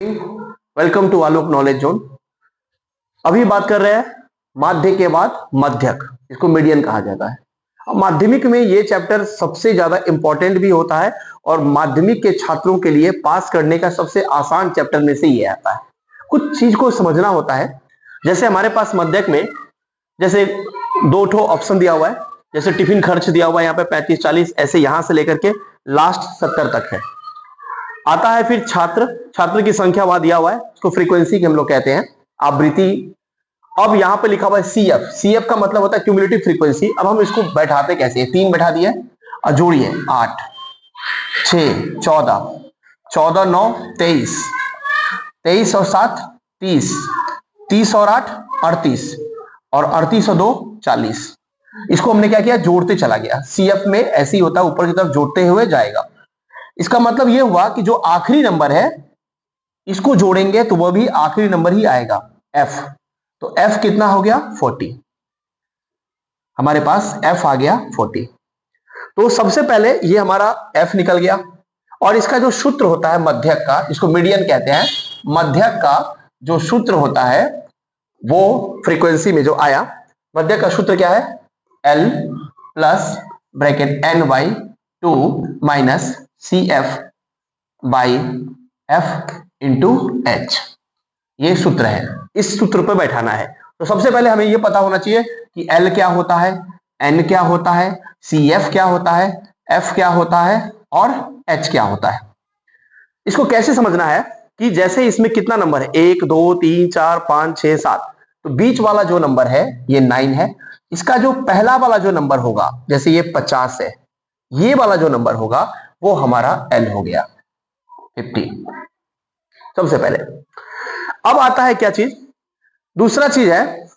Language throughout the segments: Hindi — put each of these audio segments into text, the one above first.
Welcome to Alok knowledge zone. अभी बात कर रहे हैं माध्य के बाद मध्यक, इसको मीडियन कहा जाता है। अब माध्यमिक में ये चैप्टर सबसे ज्यादा इंपॉर्टेंट भी होता है और माध्यमिक के छात्रों के लिए पास करने का सबसे आसान चैप्टर में से ये आता है। कुछ चीज को समझना होता है। जैसे हमारे पास मध्यक में जैसे दो ठो ऑप्शन दिया हुआ है, जैसे टिफिन खर्च दिया हुआ है यहाँ पे 35-40, ऐसे यहां से लेकर के लास्ट 70 तक है। आता है फिर छात्र की संख्या वहां दिया हुआ है, उसको फ्रीक्वेंसी की हम लोग कहते हैं, आवृत्ति। अब यहां पे लिखा हुआ है सीएफ का मतलब होता है क्यूमुलेटिव फ्रीक्वेंसी। अब हम इसको बैठाते कैसे है, 3 बैठा दिए और जोड़िए 8 6 14 14 9 23 23 और 7 30 30 और 8 38 और 38 और 2 40। इसको हमने क्या किया, जोड़ते चला गया। सीएफ में ऐसे ही होता है, ऊपर की तरफ जोड़ते हुए जाएगा। इसका मतलब यह हुआ कि जो आखिरी नंबर है इसको जोड़ेंगे तो वह भी आखिरी नंबर ही आएगा, एफ। तो एफ कितना हो गया, 40। हमारे पास एफ आ गया 40। तो सबसे पहले ये हमारा एफ निकल गया। और इसका जो सूत्र होता है मध्यक का, इसको मीडियन कहते हैं, मध्यक का जो सूत्र होता है वो फ्रीक्वेंसी में जो आया, मध्यक का सूत्र क्या है, l plus bracket n by 2 minus c f by f into h. ये सूत्र है, इस सूत्र पर बैठाना है। तो सबसे पहले हमें यह पता होना चाहिए कि एल क्या होता है, एन क्या होता है, सी एफ क्या होता है, एफ क्या होता है और एच क्या होता है। इसको कैसे समझना है कि जैसे इसमें कितना नंबर है, 1 2 3 4 5 6 7, तो बीच वाला जो नंबर है ये 9 है। इसका जो पहला वाला जो नंबर होगा, जैसे ये 50 है, ये वाला जो नंबर होगा वो हमारा एल हो गया 50 सबसे पहले। अब आता है क्या चीज, दूसरा चीज है,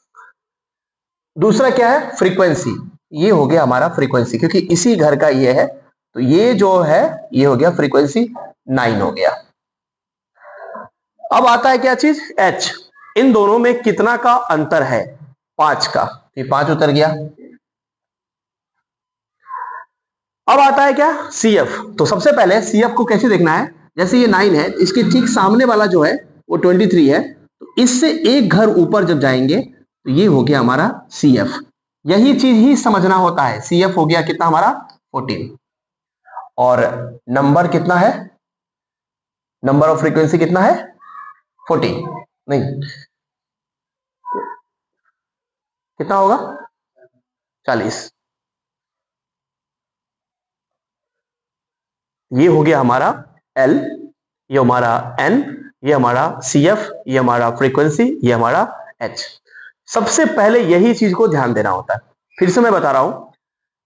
दूसरा क्या है, फ्रीक्वेंसी। ये हो गया हमारा फ्रीक्वेंसी, क्योंकि इसी घर का ये है, तो ये जो है ये हो गया फ्रीक्वेंसी 9 हो गया। अब आता है क्या चीज, एच। इन दोनों में कितना का अंतर है, 5 का, ये 5 उतर गया। अब आता है क्या, सीएफ। तो सबसे पहले सीएफ को कैसे देखना है, जैसे ये 9 है, इसके ठीक सामने वाला जो है वो 23 है, तो इससे एक घर ऊपर जब जाएंगे तो ये हो गया हमारा सीएफ। यही चीज ही समझना होता है। सीएफ हो गया कितना हमारा 14, और नंबर कितना है, नंबर ऑफ फ्रीक्वेंसी कितना है 40, नहीं कितना होगा 40। ये हो गया हमारा एल, ये हमारा एन, ये हमारा सीएफ, ये हमारा फ्रीक्वेंसी, ये हमारा एच। सबसे पहले यही चीज को ध्यान देना होता है। फिर से मैं बता रहा हूं,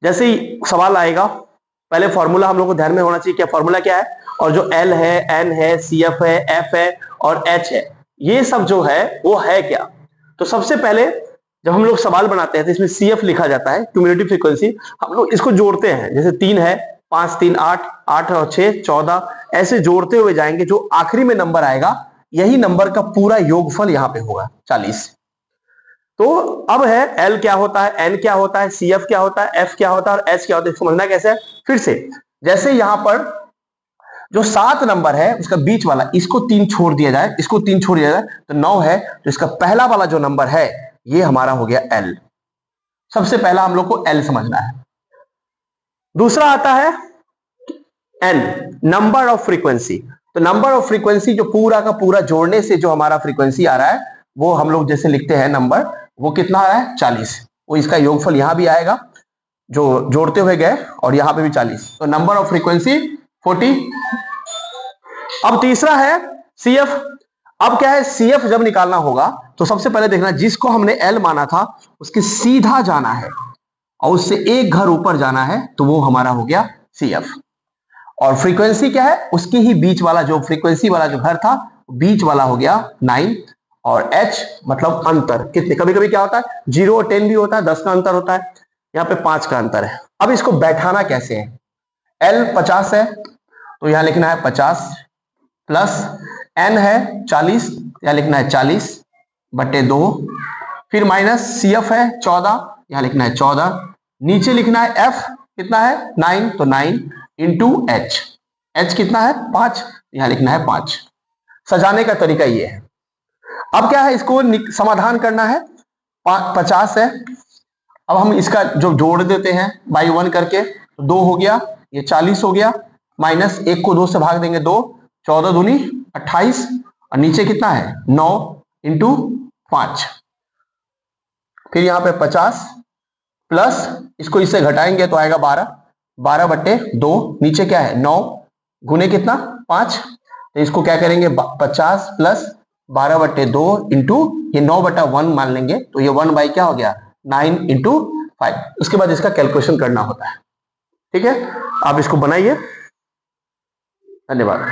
जैसे ही सवाल आएगा पहले फॉर्मूला हम लोग को ध्यान में होना चाहिए। क्या फॉर्मूला क्या है, और जो एल है, एन है, सीएफ है, एफ है और एच है, ये सब जो है वो है क्या। तो सबसे पहले जब हम लोग सवाल बनाते हैं तो इसमें सीएफ लिखा जाता है, क्यूमुलेटिव फ्रीक्वेंसी। हम लोग इसको जोड़ते हैं, जैसे 3 है, 5 3 8 8 और 6 14, ऐसे जोड़ते हुए जाएंगे। जो आखिरी में नंबर आएगा यही नंबर का पूरा योगफल यहां पे होगा 40। तो अब है एल क्या होता है, एन क्या होता है, सीएफ क्या होता है, एफ क्या होता है और एच क्या होता है, समझना कैसे है। फिर से जैसे यहां पर जो 7 नंबर है उसका बीच वाला, इसको 3 छोड़ दिया जाए, इसको 3 छोड़ दिया जाए तो 9 है। तो इसका पहला वाला जो नंबर है ये हमारा हो गया एल। सबसे पहला हम लोग को एल समझना है। दूसरा आता है एन, नंबर ऑफ फ्रीक्वेंसी। तो नंबर ऑफ फ्रीक्वेंसी जो पूरा का पूरा जोड़ने से जो हमारा फ्रीक्वेंसी आ रहा है वो हम लोग जैसे लिखते हैं नंबर, वो कितना आ रहा है 40। वो इसका योगफल यहां भी आएगा, जो जोड़ते हुए गए, और यहां पे भी 40। तो नंबर ऑफ फ्रीक्वेंसी 40। अब तीसरा है सीएफ। अब क्या है, सीएफ जब निकालना होगा तो सबसे पहले देखना, जिसको हमने एल माना था उसके सीधा जाना है और उससे एक घर ऊपर जाना है, तो वो हमारा हो गया सीएफ। और फ्रीक्वेंसी क्या है, उसके ही बीच वाला जो फ्रीक्वेंसी वाला जो घर था, बीच वाला हो गया 9। और एच मतलब अंतर कितने, कभी कभी क्या होता है 0 और 10 भी होता है, 10 का अंतर होता है, यहाँ पे 5 का अंतर है। अब इसको बैठाना कैसे है, एल 50 है तो यहां लिखना है 50 प्लस एन है 40, यहां लिखना है 40/2, फिर माइनस सीएफ है 14, यहां लिखना है 14, नीचे लिखना है एफ कितना है 9, तो 9 इंटू एच, एच कितना है 5, यहां लिखना है 5। सजाने का तरीका ये है। अब क्या है, इसको समाधान करना है। 50 है, अब हम इसका जो जोड़ देते हैं बाई 1 करके, तो 2 हो गया, ये 40 हो गया, माइनस 1 को 2 से भाग देंगे 2, 14 दूनी 28, और नीचे कितना है 9 इंटू 5, फिर यहाँ पे 50 प्लस इसको इससे घटाएंगे तो आएगा 12, 12/2, नीचे क्या है 9 गुने कितना 5, तो इसको क्या करेंगे 50 प्लस 12/2 इंटू ये 9/1 मान लेंगे, तो ये 1 बाई क्या हो गया 9 इंटू 5। उसके बाद इसका कैलकुलेशन करना होता है। ठीक है, आप इसको बनाइए। धन्यवाद।